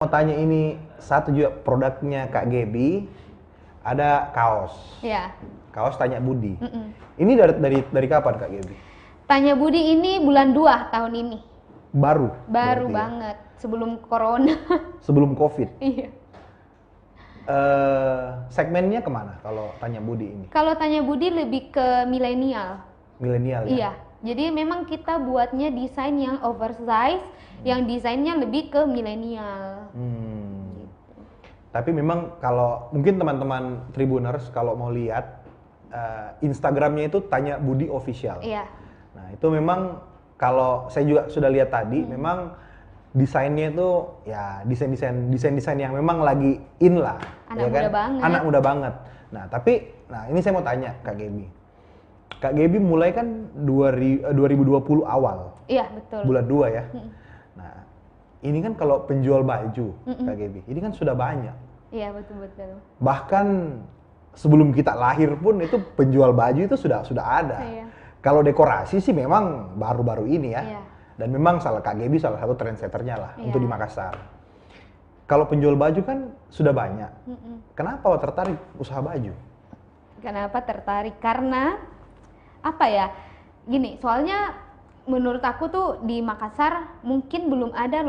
Mau tanya ini satu juga produknya Kak Gaby, ada kaos. Ya. Kaos Tanya Budi. Mm-mm. Ini dari kapan Kak Gaby? Tanya Budi ini bulan 2 tahun ini. Baru. Baru berarti ya? banget, sebelum corona. Sebelum Covid. Iya. Segmennya kemana kalau Tanya Budi ini? Kalau Tanya Budi lebih ke milenial. Milenial ya? Iya. Jadi memang kita buatnya desain yang oversize, yang desainnya lebih ke milenial. Tapi memang kalau mungkin teman-teman Tribuners kalau mau lihat Instagramnya itu Tanya Budi Official. Iya. Nah itu memang kalau saya juga sudah lihat tadi, memang desainnya itu ya desain yang memang lagi in lah. Anak ya kan? muda banget. Anak muda banget. Nah tapi, ini saya mau tanya Kak Gaby. Kak Gaby mulai kan 2020 awal. Iya, betul. Bulan 2 ya. Nah ini kan kalau penjual baju Kak Gaby, ini kan sudah banyak. Iya, betul-betul. Bahkan sebelum kita lahir pun itu penjual baju itu sudah ada. Iya. Kalau dekorasi sih memang baru-baru ini ya. Iya. Dan memang Kak Gaby salah satu trendsetternya lah Iya. untuk di Makassar. Kalau penjual baju kan sudah banyak. Kenapa tertarik usaha baju? Kenapa tertarik? Karena apa ya? Gini, soalnya menurut aku tuh di Makassar mungkin belum ada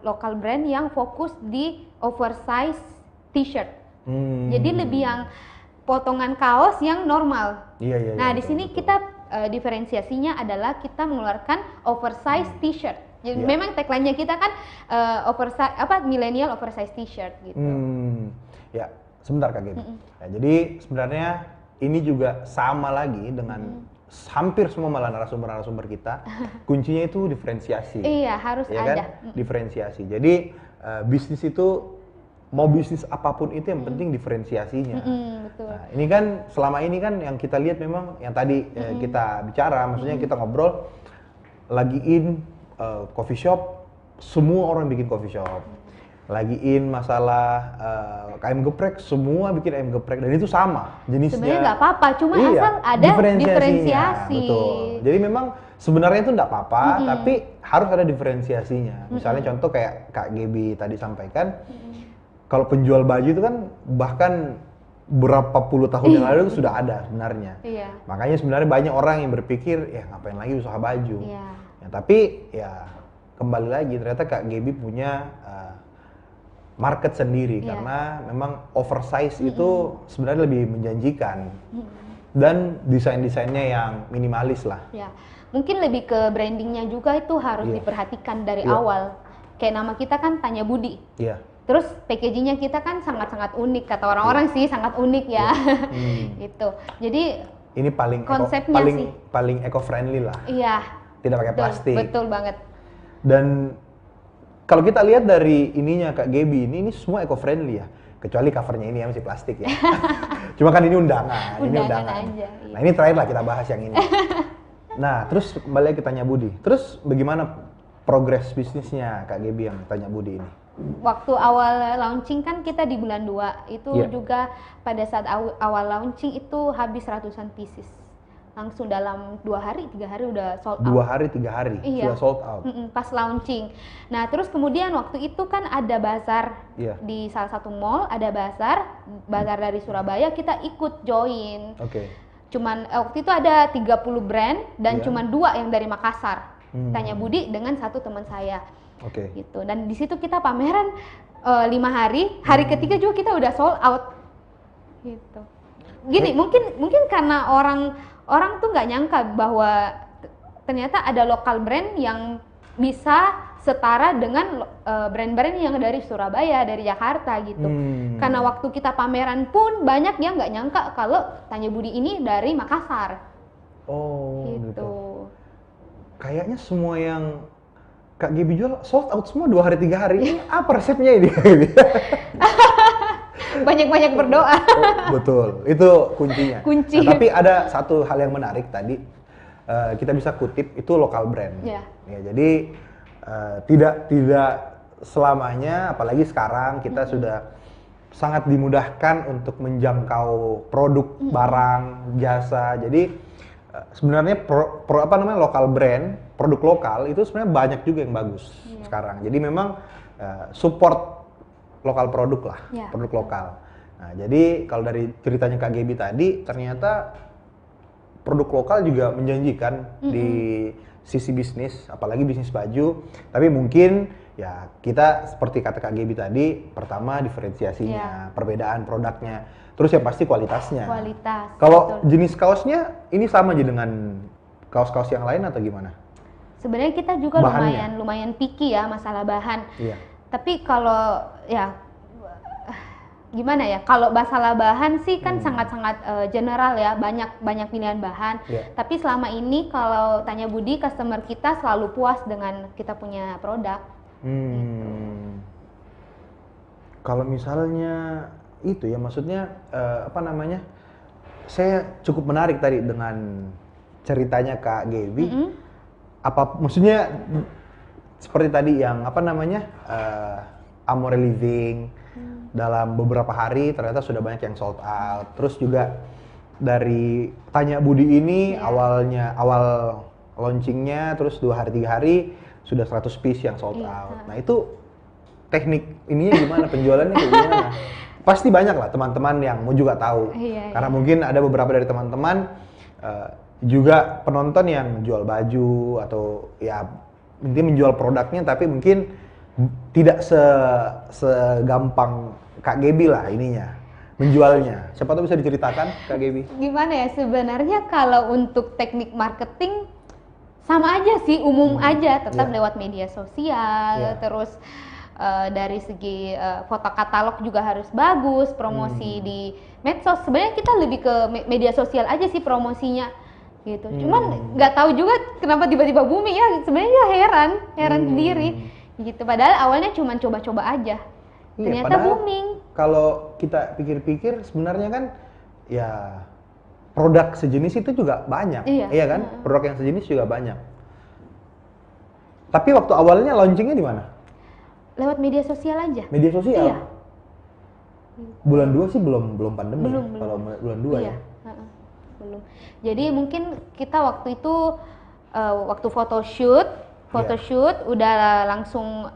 lokal brand yang fokus di oversize t-shirt. Jadi lebih yang potongan kaos yang normal. Iya. Nah, di betul, sini betul. kita diferensiasinya adalah kita mengeluarkan oversize t-shirt. Jadi Iya. memang tagline-nya kita kan oversize millennial oversize t-shirt gitu. Ya, sebentar Kak Gaby. Ya, jadi sebenarnya ini juga sama lagi dengan hampir semua malah narasumber kita. Kuncinya itu diferensiasi. Iya, harus Ya ada. kan? Diferensiasi. Jadi bisnis itu mau bisnis apapun itu yang penting diferensiasinya. Betul. Nah, ini kan selama ini kan yang kita lihat memang yang tadi kita bicara, maksudnya kita ngobrol lagi in coffee shop, semua orang bikin coffee shop. Lagi in masalah ayam geprek, semua bikin ayam geprek dan itu sama jenisnya. Sebenarnya nggak apa-apa, cuma Iya, asal ada diferensiasinya, diferensiasi. Betul. Jadi memang sebenarnya itu nggak apa-apa, tapi harus ada diferensiasinya. Misalnya contoh kayak Kak Gaby tadi sampaikan, kalau penjual baju itu kan bahkan berapa puluh tahun yang lalu itu sudah ada sebenarnya. Iya. Makanya sebenarnya banyak orang yang berpikir, ya ngapain lagi usaha baju. Iya. Ya, tapi ya kembali lagi ternyata Kak Gaby punya market sendiri karena memang oversize itu sebenarnya lebih menjanjikan dan desain-desainnya yang minimalis lah. Ya, mungkin lebih ke brandingnya juga itu harus Iya. diperhatikan dari Iya. awal. Kayak nama kita kan Tanya Budi. Iya. Terus packagingnya kita kan sangat-sangat unik, kata orang-orang sih sangat unik ya. Gitu. Jadi Ini paling Konsepnya sih. paling eco friendly lah. iya. Tidak pakai Betul, plastik. betul banget. Dan kalau kita lihat dari ininya Kak Gaby ini semua eco friendly ya. Kecuali covernya ini ya masih plastik ya. Cuma kan ini undangan, ini Undangan undangan. aja, iya. Nah, ini terakhir lah kita bahas yang ini. Nah, terus kembali ke Tanya Budi. Terus bagaimana progres bisnisnya Kak Gaby yang Tanya Budi ini? Waktu awal launching kan kita di bulan 2 itu Iya. juga pada saat awal launching itu habis ratusan pieces. Langsung dalam 2 hari, 3 hari udah sold out. 2 hari, 3 hari Iya. sudah sold out. Pas launching. Nah, terus kemudian waktu itu kan ada bazar Iya. di salah satu mall, ada bazar dari Surabaya, kita ikut join. Oke. Cuman waktu itu ada 30 brand dan Iya. cuman 2 yang dari Makassar. Tanya Budi dengan satu teman saya. Oke. Gitu. Dan di situ kita pameran 5 hari, hari ketiga juga kita udah sold out. Gitu. Gini, mungkin karena orang tuh nggak nyangka bahwa ternyata ada lokal brand yang bisa setara dengan brand-brand yang dari Surabaya, dari Jakarta gitu. Karena waktu kita pameran pun banyak yang nggak nyangka kalau Tanya Budi ini dari Makassar. Oh, Gitu. gitu. Kayaknya semua yang Kak Gaby jual sold out semua 2 hari 3 hari. Ini apa resepnya ini? Banyak-banyak berdoa. Betul, itu kuncinya. Kunci. Nah, tapi ada satu hal yang menarik tadi, kita bisa kutip itu lokal brand. Iya. Ya, jadi tidak selamanya, apalagi sekarang kita sudah sangat dimudahkan untuk menjangkau produk, barang, jasa. Jadi sebenarnya lokal brand, produk lokal itu sebenarnya banyak juga yang bagus sekarang. Jadi memang support lokal produk lah, Ya. produk lokal. Nah, jadi kalau dari ceritanya Kak Gaby tadi, ternyata produk lokal juga menjanjikan di sisi bisnis, apalagi bisnis baju. Tapi mungkin ya kita seperti kata Kak Gaby tadi, pertama diferensiasinya, perbedaan produknya, terus yang pasti kualitasnya. Kualitas. Kalau betul. jenis kaosnya ini sama aja dengan kaos-kaos yang lain atau gimana? Sebenarnya kita juga Bahannya? lumayan picky ya masalah bahan. Iya. Tapi kalau ya gimana ya? Kalau masalah bahan sih kan sangat-sangat general ya, banyak pilihan bahan. Iya. Tapi selama ini kalau tanya Budi, customer kita selalu puas dengan kita punya produk. Kalau misalnya itu ya, maksudnya apa namanya? Saya cukup menarik tadi dengan ceritanya Kak Gaby. Apa maksudnya seperti tadi yang apa namanya? Amore Living dalam beberapa hari ternyata sudah banyak yang sold out. Terus juga dari Tanya Budi ini awal launchingnya terus 2 hari 3 hari sudah 100 piece yang sold out. Nah itu teknik ininya gimana, penjualannya kayak gimana? Pasti banyak lah teman-teman yang mau juga tahu. Karena mungkin ada beberapa dari teman-teman juga penonton yang jual baju atau ya intinya menjual produknya, tapi mungkin tidak segampang Kak Gaby lah ininya menjualnya. Siapa tahu bisa diceritakan Kak Gaby? Gimana ya, sebenarnya kalau untuk teknik marketing sama aja sih, umum aja, tetap lewat media sosial, terus dari segi foto katalog juga harus bagus, promosi di medsos. Sebenarnya kita lebih ke media sosial aja sih promosinya gitu. Cuman nggak tahu juga kenapa tiba-tiba booming ya. Sebenarnya heran sendiri gitu. Padahal awalnya cuma coba-coba aja. Iya, Ternyata booming. Kalau kita pikir-pikir sebenarnya kan ya produk sejenis itu juga banyak, iya kan? Produk yang sejenis juga banyak. Tapi waktu awalnya launchingnya di mana? Lewat media sosial aja. Media sosial? Iya. Bulan 2 sih belum pandemi. Belum. Kalau bulan 2 ya. Belum. Jadi mungkin kita waktu itu waktu photoshoot udah langsung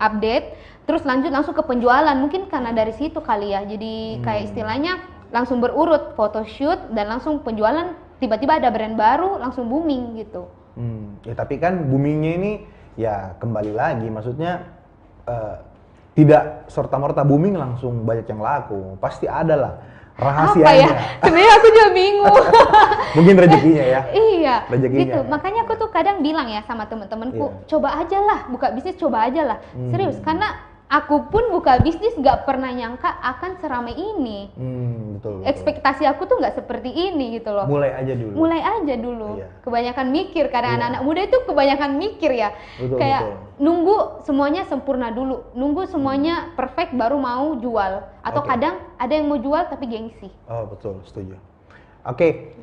update, terus langsung ke penjualan. Mungkin karena dari situ kali ya. Jadi kayak istilahnya langsung berurut, photoshoot dan langsung penjualan, tiba-tiba ada brand baru langsung booming gitu. Ya tapi kan boomingnya ini ya kembali lagi, maksudnya tidak serta-merta booming langsung banyak yang laku. Pasti ada lah rahasianya. Apa ya? Sebenarnya aku juga bingung. Mungkin rezekinya ya. Iya. Rezekinya. Gitu. Makanya aku tuh kadang bilang ya sama temen-temenku, coba aja lah, buka bisnis coba aja lah. Serius, karena aku pun buka bisnis nggak pernah nyangka akan seramai ini. Betul. Ekspektasi aku tuh nggak seperti ini gitu loh. Mulai aja dulu. Iya. Kebanyakan mikir, karena anak-anak muda itu kebanyakan mikir ya. Betul. Nunggu semuanya sempurna dulu, nunggu semuanya perfect baru mau jual. Atau kadang ada yang mau jual tapi gengsi. Oh betul, setuju. Oke,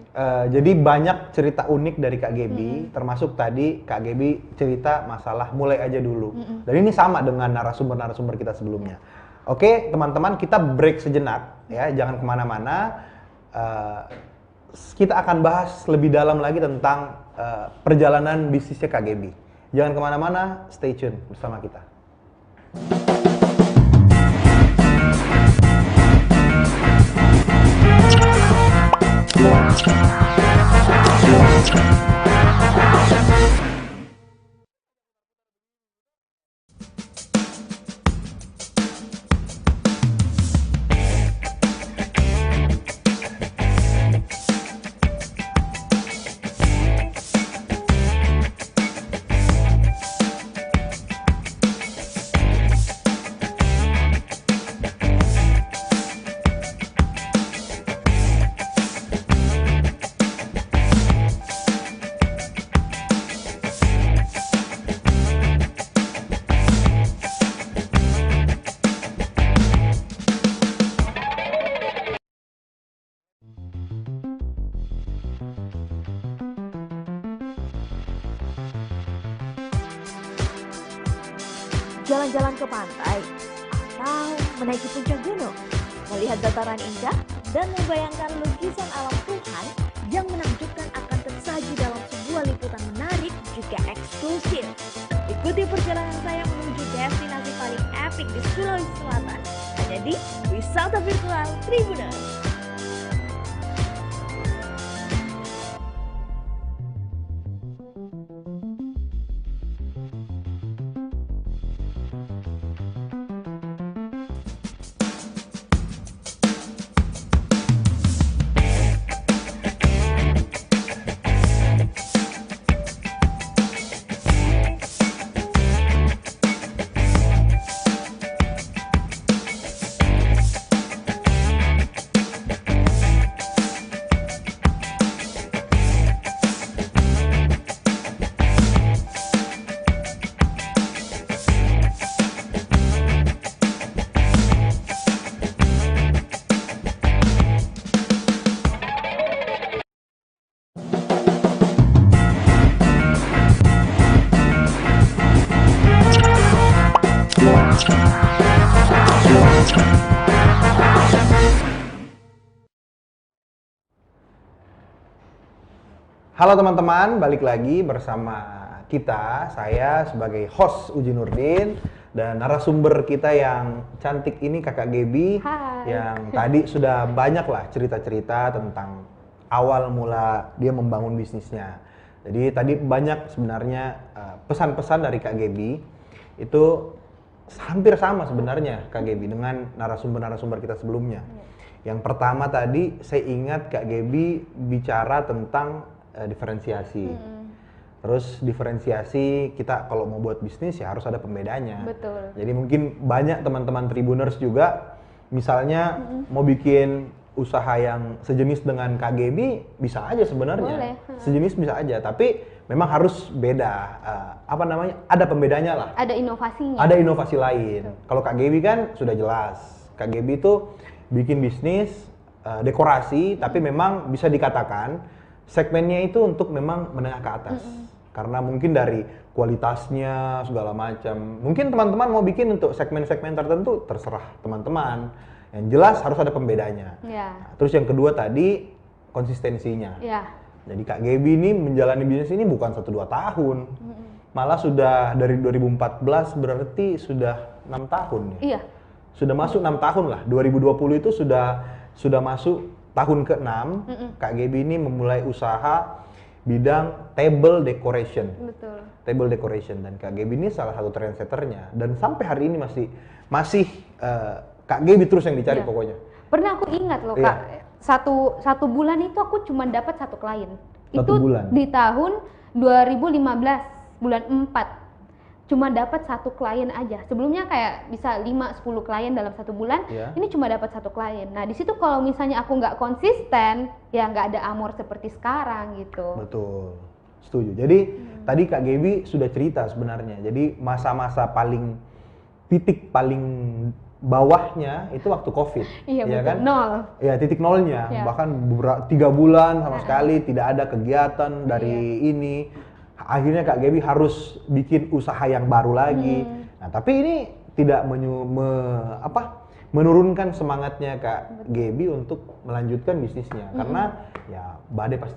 jadi banyak cerita unik dari Kak Gaby, termasuk tadi Kak Gaby cerita masalah mulai aja dulu. Dan ini sama dengan narasumber-narasumber kita sebelumnya. Oke, teman-teman, kita break sejenak ya, jangan kemana-mana. Kita akan bahas lebih dalam lagi tentang perjalanan bisnisnya Kak Gaby. Jangan kemana-mana, stay tune bersama kita. Jalan-jalan ke pantai, atau menaiki puncak gunung, melihat dataran indah, dan membayangkan lukisan alam Tuhan yang menakjubkan akan tersaji dalam sebuah liputan menarik juga eksklusif. Ikuti perjalanan saya menuju destinasi paling epik di Sulawesi Selatan. hanya di Wisata Virtual Tribuners. Halo teman-teman, balik lagi bersama kita, saya sebagai host Uji Nurdin dan narasumber kita yang cantik ini Kakak Gaby. Hai. Yang tadi sudah banyak lah cerita-cerita tentang awal mula dia membangun bisnisnya. Jadi tadi banyak sebenarnya pesan-pesan dari Kak Gaby itu hampir sama sebenarnya Kak Gaby dengan narasumber-narasumber kita sebelumnya. Yang pertama tadi saya ingat Kak Gaby bicara tentang diferensiasi. Terus diferensiasi kita kalau mau buat bisnis ya harus ada pembedanya. Betul. Jadi mungkin banyak teman-teman Tribuners juga misalnya mau bikin usaha yang sejenis dengan Kak Gaby bisa aja sebenarnya. Boleh. Sejenis bisa aja, tapi memang harus beda. Ada pembedanya lah. Ada inovasinya. Ada inovasi lain. Kalau Kak Gaby kan sudah jelas. Kak Gaby itu bikin bisnis dekorasi, tapi memang bisa dikatakan segmennya itu untuk memang menengah ke atas. Karena mungkin dari kualitasnya segala macam. Mungkin teman-teman mau bikin untuk segmen-segmen tertentu, terserah teman-teman. Yang jelas harus ada pembedanya. Ya. Terus yang kedua tadi konsistensinya. Ya. Jadi Kak Gaby ini menjalani bisnis ini bukan 1-2 tahun. Malah sudah dari 2014 berarti sudah 6 tahun ya. Iya. Sudah masuk 6 tahun lah. 2020 itu sudah masuk tahun ke-6. Kak Gaby ini memulai usaha bidang table decoration. Betul. Table decoration, dan Kak Gaby ini salah satu trendsetternya dan sampai hari ini masih Kak Gaby terus yang dicari Iya. pokoknya. Pernah aku ingat loh Iya. Kak, satu bulan itu aku cuma dapat satu klien. Satu Itu bulan? di tahun 2015 bulan 4. Cuma dapat satu klien aja. Sebelumnya kayak bisa 5-10 klien dalam satu bulan. Iya. Ini cuma dapat satu klien. Nah di situ kalau misalnya aku nggak konsisten, ya nggak ada amor seperti sekarang gitu. Betul, setuju. Jadi tadi Kak Gaby sudah cerita sebenarnya. Jadi masa-masa titik paling bawahnya itu waktu COVID. Iya ya betul. kan? Nol. Ya titik nolnya. Ya. Bahkan 3 bulan sama sekali tidak ada kegiatan dari Iya. ini. Akhirnya Kak Gaby harus bikin usaha yang baru lagi. Nah tapi ini tidak menurunkan semangatnya Kak Gaby untuk melanjutkan bisnisnya. Karena ya badai pasti